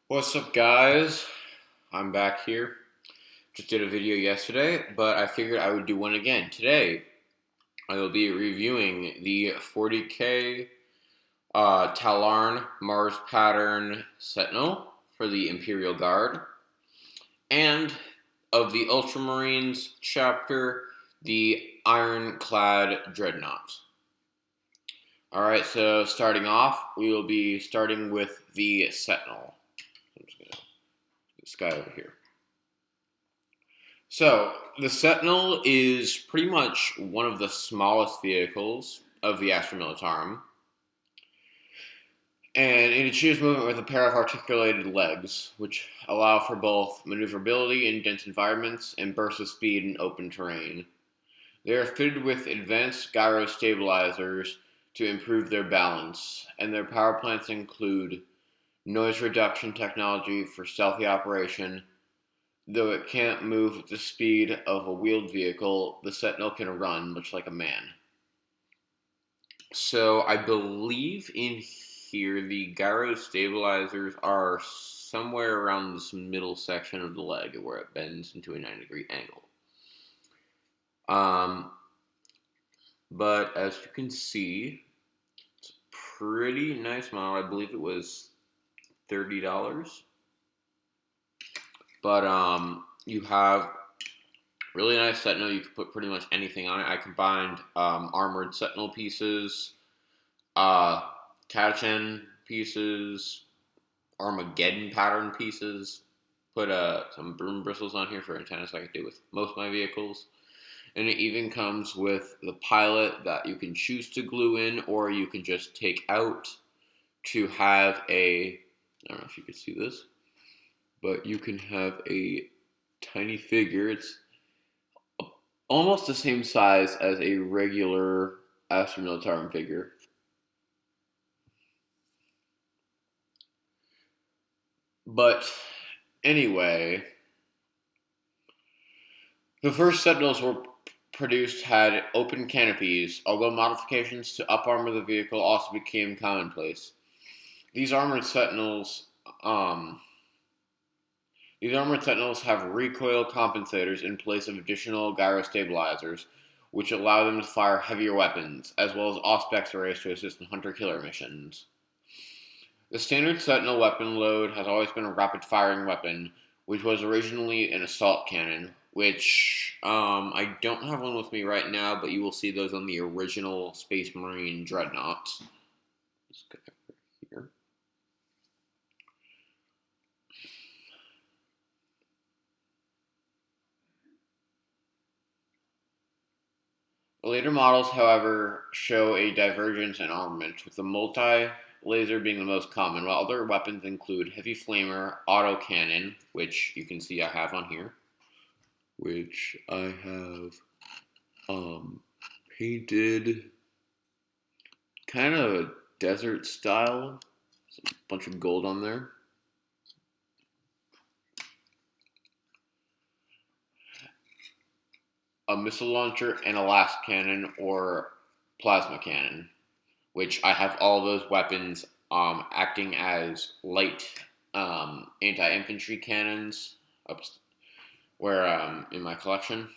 What's up, guys? I'm back here. Just did a video yesterday, but I figured I would do one again. Today, I will be reviewing the 40k Talarn Mars Pattern Sentinel for the Imperial Guard, and of the Ultramarines chapter, the Ironclad Dreadnought. Alright, so starting off, we will be starting with the Sentinel. I'm just going to this guy over here. So, the Sentinel is pretty much one of the smallest vehicles of the Astra Militarum, and it achieves movement with a pair of articulated legs, which allow for both maneuverability in dense environments and bursts of speed in open terrain. They are fitted with advanced gyro stabilizers to improve their balance, and their power plants include noise reduction technology for stealthy operation. Though it can't move at the speed of a wheeled vehicle, the Sentinel can run much like a man. So I believe in here the gyro stabilizers are somewhere around this middle section of the leg where it bends into a 90-degree angle. But as you can see, it's a pretty nice model. I believe it was $30. But you have really nice Sentinel. You can put pretty much anything on it. I combined armored Sentinel pieces, Catachan pieces, Armageddon pattern pieces. Put some broom bristles on here for antennas like I do with most of my vehicles. And it even comes with the pilot that you can choose to glue in, or you can just take out to have a, I don't know if you can see this, but you can have a tiny figure. It's almost the same size as a regular Astra Militarum figure. But anyway, the first Sentinels were produced had open canopies, although modifications to up-armor the vehicle also became commonplace. These armored Sentinels have recoil compensators in place of additional gyro stabilizers, which allow them to fire heavier weapons, as well as Auspex arrays to assist in hunter-killer missions. The standard Sentinel weapon load has always been a rapid-firing weapon, which was originally an assault cannon, which I don't have one with me right now, but you will see those on the original Space Marine Dreadnought. Let's go here. The later models, however, show a divergence in armament, with the multi-laser being the most common, while other weapons include heavy flamer, autocannon, which you can see I have on here, which I have painted kind of a desert style, a bunch of gold on there. A missile launcher and a last cannon or plasma cannon, which I have all those weapons acting as light anti-infantry cannons in my collection.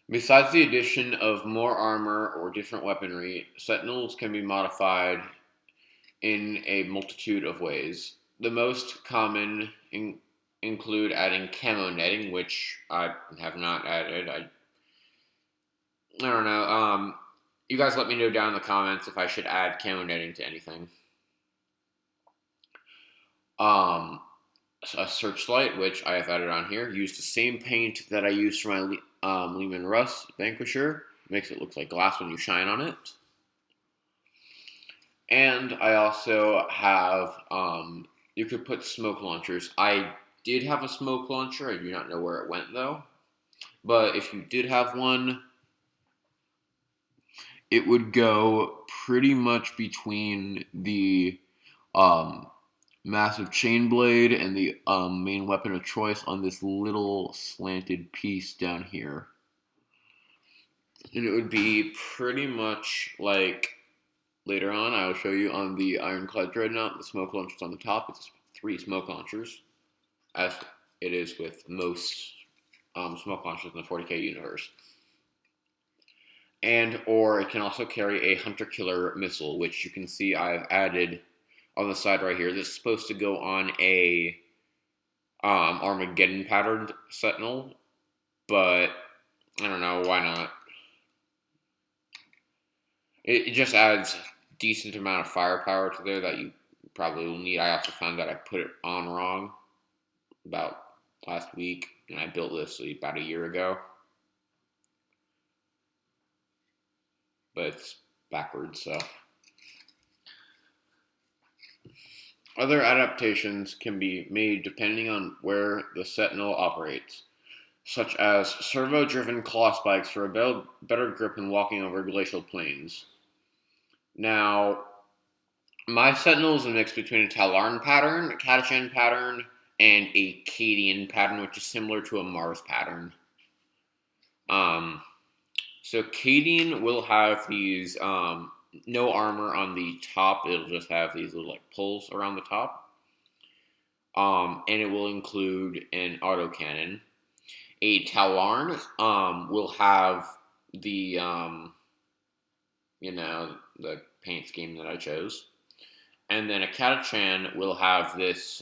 Besides the addition of more armor or different weaponry, Sentinels can be modified in a multitude of ways. The most common include adding camo netting, which I have not added. I don't know. You guys let me know down in the comments if I should add camo netting to anything. A searchlight, which I have added on here, used the same paint that I used for my Lehman Russ Vanquisher. Makes it look like glass when you shine on it. And I also have, you could put smoke launchers. I did have a smoke launcher. I do not know where it went, though. But if you did have one, it would go pretty much between the massive chain blade and the main weapon of choice on this little slanted piece down here. And it would be pretty much like Later on, I will show you on the Ironclad Dreadnought, the smoke launchers on the top. It's 3 smoke launchers, as it is with most smoke launchers in the 40k universe. Or it can also carry a hunter-killer missile, which you can see I've added on the side right here. This is supposed to go on a Armageddon patterned sentinel, but I don't know, why not? It just adds a decent amount of firepower to there that you probably will need. I also found that I put it on wrong about last week, and I built this about a year ago. But it's backwards, so. Other adaptations can be made depending on where the sentinel operates, such as servo-driven claw spikes for a better grip when walking over glacial plains. Now, my sentinel is a mix between a Talarn pattern, a Catachan pattern, and a Cadian pattern, which is similar to a Mars pattern. So Cadian will have these no armor on the top. It'll just have these little pulls around the top. And it will include an autocannon. A Talarn will have the the paint scheme that I chose. And then a Catachan will have this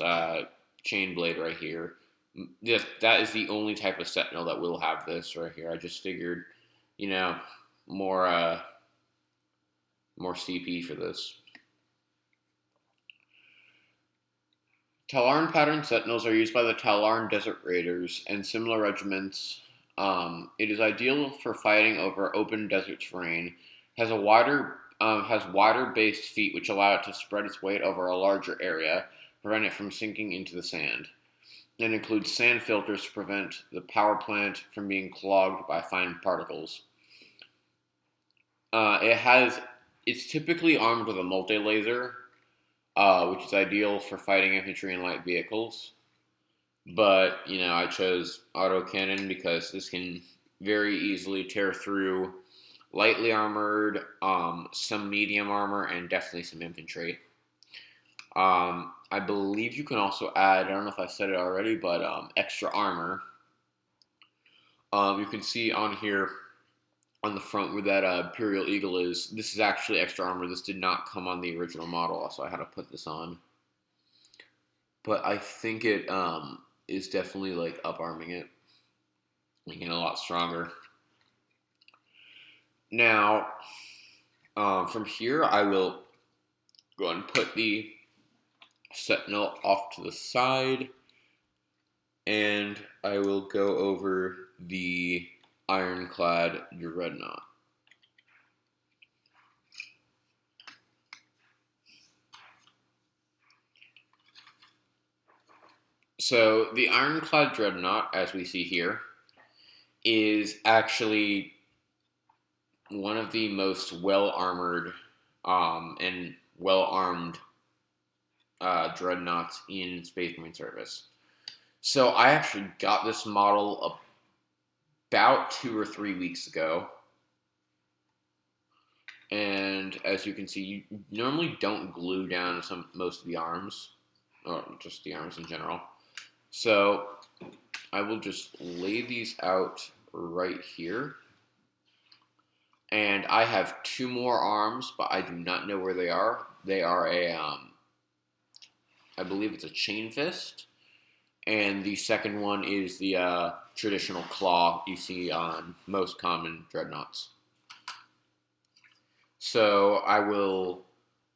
chain blade right here. That is the only type of sentinel that will have this right here. I just figured, more CP for this. Talarn pattern sentinels are used by the Talarn Desert Raiders and similar regiments. It is ideal for fighting over open desert terrain. Has wider based feet which allow it to spread its weight over a larger area, prevent it from sinking into the sand. It includes sand filters to prevent the power plant from being clogged by fine particles. It's typically armed with a multi-laser, which is ideal for fighting infantry and light vehicles. But, I chose autocannon because this can very easily tear through lightly armored, some medium armor, and definitely some infantry. I believe you can also add, I don't know if I said it already, but extra armor. You can see on here on the front where that Imperial Eagle is, this is actually extra armor. This did not come on the original model, so I had to put this on. But I think it is definitely up-arming it, making it a lot stronger. Now, from here, I will go and put the sentinel off to the side, and I will go over the Ironclad Dreadnought. So the Ironclad Dreadnought, as we see here, is actually one of the most well-armored and well-armed dreadnoughts in Space Marine service. So I actually got this model about 2 or 3 weeks ago. And as you can see, you normally don't glue down most of the arms, or just the arms in general. So I will just lay these out right here. And I have 2 more arms, but I do not know where they are. They are I believe it's a chain fist. And the second one is the traditional claw you see on most common dreadnoughts. So I will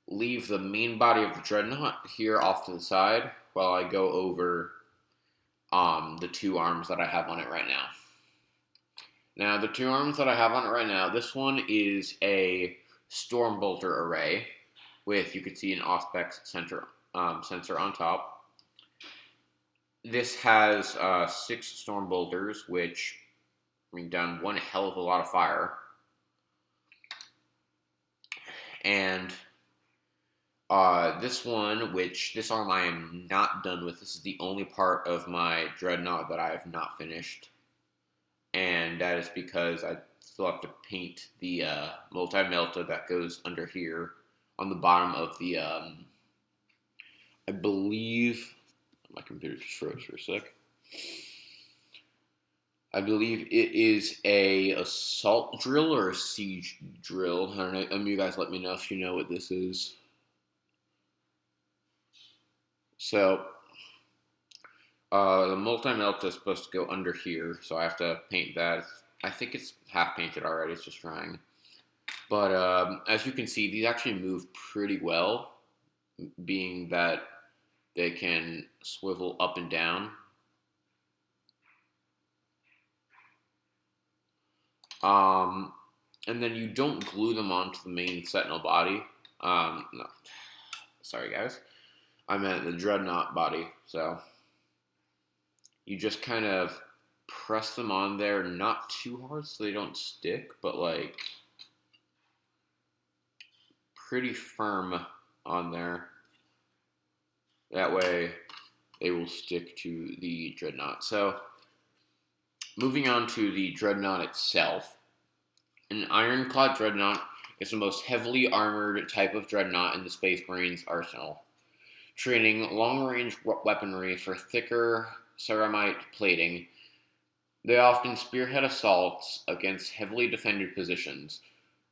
leave the main body of the dreadnought here off to the side while I go over the 2 arms that I have on it right now. Now, the 2 arms that I have on it right now, this one is a Stormbolter array with, you can see, an Auspex sensor on top. This has 6 Stormbolters, which bring down one hell of a lot of fire. And this one, this arm I am not done with. This is the only part of my dreadnought that I have not finished. And that is because I still have to paint the multi-melta that goes under here on the bottom of the, I believe, my computer just froze for a sec. I believe it is a assault drill or a siege drill. I don't know. You guys let me know if you know what this is. So, the multi-melt is supposed to go under here, so I have to paint that. I think it's half painted already. It's just drying. But as you can see, these actually move pretty well, being that they can swivel up and down. And then you don't glue them onto the main sentinel body. No, sorry guys, I meant the dreadnought body. So you just kind of press them on there, not too hard so they don't stick, but like pretty firm on there. That way they will stick to the dreadnought. So moving on to the dreadnought itself. An Ironclad Dreadnought is the most heavily armored type of dreadnought in the Space Marines arsenal, training long-range weaponry for thicker ceramite plating. They often spearhead assaults against heavily defended positions.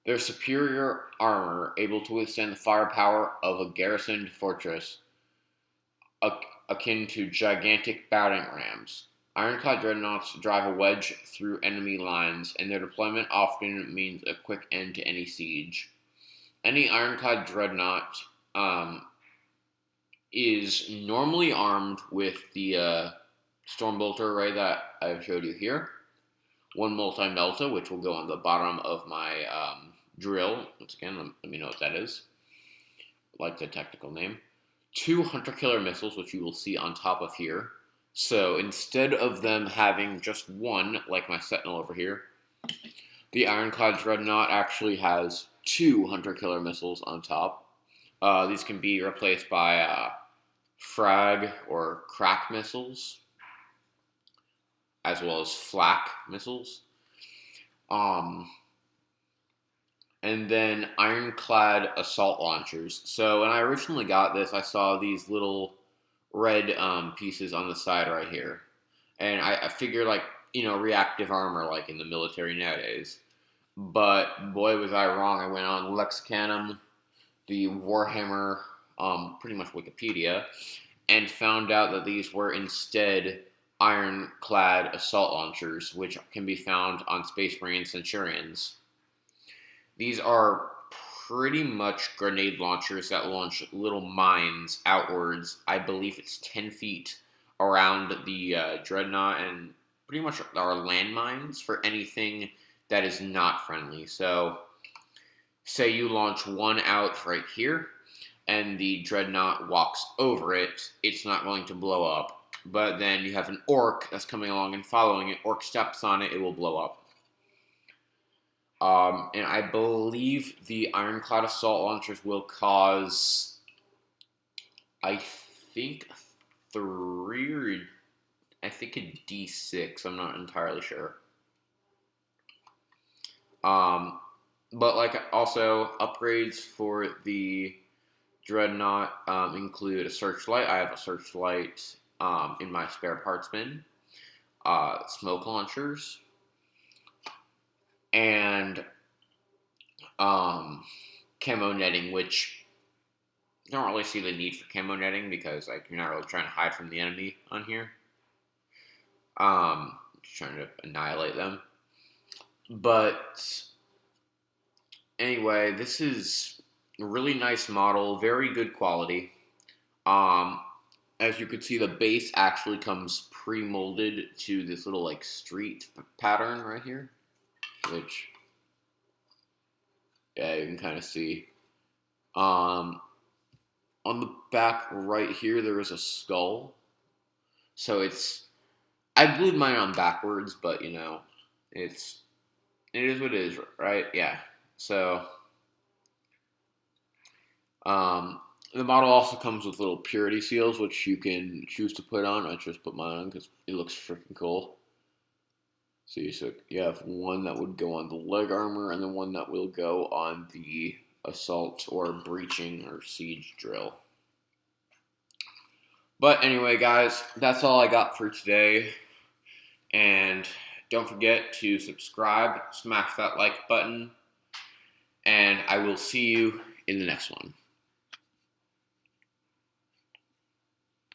Their superior armor, able to withstand the firepower of a garrisoned fortress, akin to gigantic battering rams. Ironclad Dreadnoughts drive a wedge through enemy lines, and their deployment often means a quick end to any siege. Any Ironclad Dreadnought is normally armed with the Stormbolter array that I've showed you here. One multi-melta, which will go on the bottom of my drill. Once again, let me know what that is. I like the technical name. 2 hunter-killer missiles, which you will see on top of here. So instead of them having just one, like my sentinel over here, the Ironclad Dreadnought actually has 2 hunter-killer missiles on top. These can be replaced by frag or crack missiles, as well as flak missiles. And then Ironclad assault launchers. So when I originally got this, I saw these little red pieces on the side right here. And I figured, like, you know, reactive armor like in the military nowadays. But boy was I wrong. I went on Lexicanum, the Warhammer, pretty much Wikipedia, and found out that these were instead Ironclad assault launchers, which can be found on Space Marine Centurions. These are pretty much grenade launchers that launch little mines outwards. I believe it's 10 feet around the Dreadnought, and pretty much are landmines for anything that is not friendly. So, say you launch one out right here, and the Dreadnought walks over it, it's not going to blow up. But then you have an orc that's coming along and following it. Orc steps on it, it will blow up. And I believe the Ironclad assault launchers will cause, I think, 3 or I think a D6. I'm not entirely sure. But like also upgrades for the Dreadnought include a searchlight. I have a searchlight in my spare parts bin. Smoke launchers. And camo netting, which I don't really see the need for camo netting because like you're not really trying to hide from the enemy on here. Just trying to annihilate them. But anyway, this is a really nice model, very good quality. As you can see, the base actually comes pre-molded to this little like street pattern right here, which yeah, you can kind of see. On the back right here, there is a skull. So I glued mine on backwards, but you know, it is what it is, right? Yeah. So, the model also comes with little purity seals, which you can choose to put on. I just put mine on because it looks freaking cool. See, so you have one that would go on the leg armor, and then one that will go on the assault or breaching or siege drill. But anyway, guys, that's all I got for today. And don't forget to subscribe, smash that like button, and I will see you in the next one.